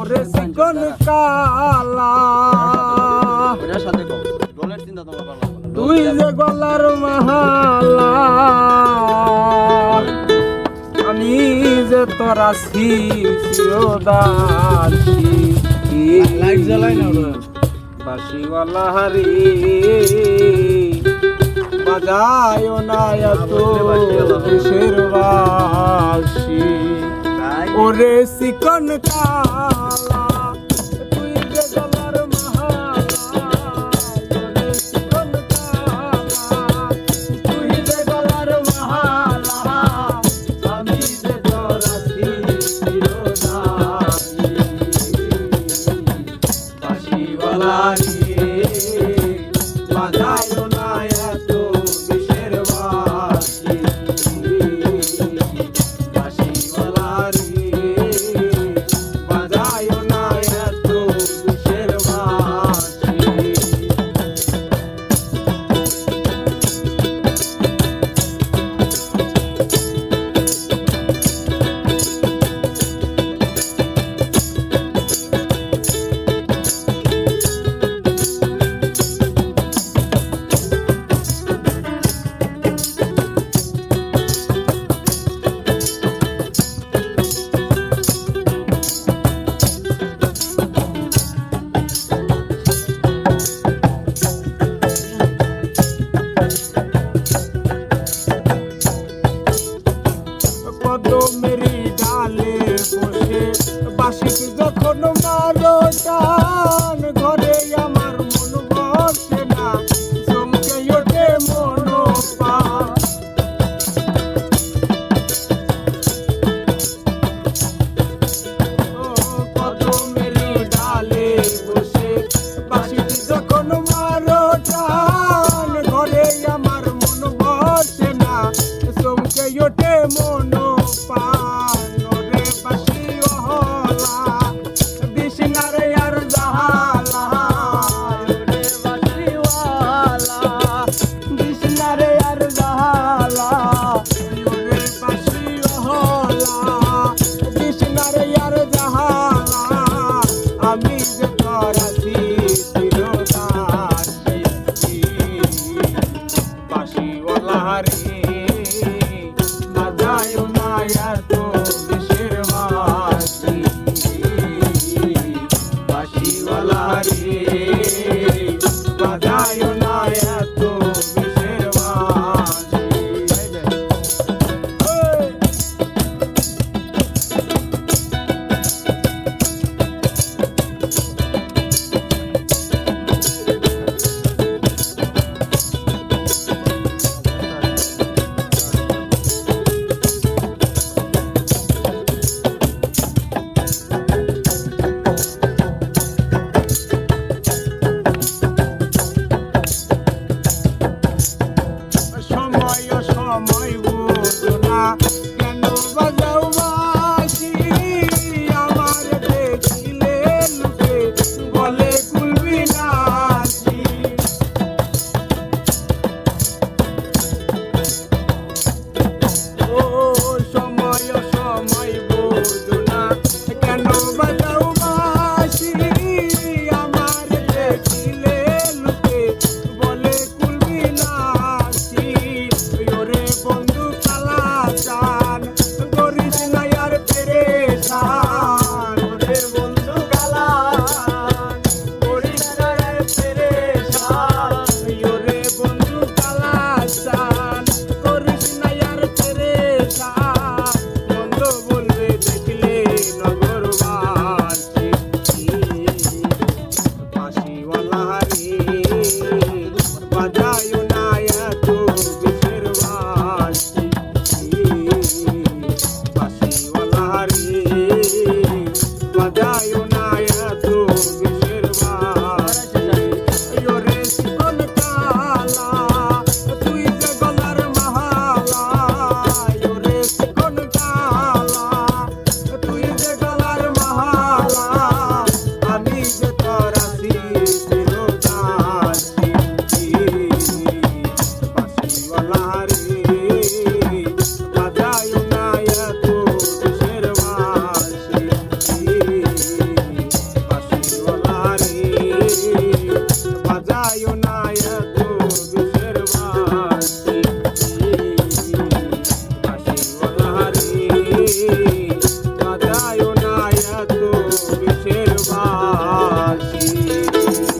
চিকন কালা তুই যে গলার মাহালা আমি যে তোরা দাসী লাইট জ্বালাই না বাসিওয়ালা হারি বাজায় না এত কিসের বাসি ওরে চিকন কালা তুই যে গলার মাহালা ওরে চিকন কালা তুই যে গলার মাহালা আমি যে তোরাছি চিরদাসী বাসিওয়ালা রে বাজায় না এত কিসের বাসি বাসিওয়ালা রে বাজায় না এত কিসের বাসি মেরি ডালে বসে বাসি যখন মারো টান ঘরে আমার মন বসে না চমকে ওঠে মন মেরি ডালে বসে বাসি যখন মারো টান ঘরে আমার মন বসে না চমকে ওঠে মন আমি যে তোরাছি চিরদাসী বাসিওয়ালা রে বাজায় না এত কিসের বাসি বাসিওয়ালা রে বাজায় না এত কিসের বাসি সময় বুঝো না কেন বাজাও বাঁশি আমার দেখিলে লুকে গলে খুলবি নাচি ও সময় বুঝো না কেন বাজাও বাঁশি আমার দেখিলে লুকে গলে খুলবি নাচি বন্ধু কালা চান করিস না আর পেরেশান ওরে বন্ধু কালা করিস না আর পেরেশান ওরে বন্ধু কালা চান করিস না আর পেরেশান বন্ধু বলবে দেখলে নগরবাসী বাসিওয়ালা রে বাজায় না এত কিসের বাসি বাসিওয়ালা রে বাজায় না এত কিসের বাসি ওরে চিকন কালা তুই যে গলার মাহালা ওরে চিকন কালা তুই যে গলার মাহালা আমি যে তোরাছি চিরদাসী বাসিওয়ালা রে বাজায় না এত কিসের বাসি যায় না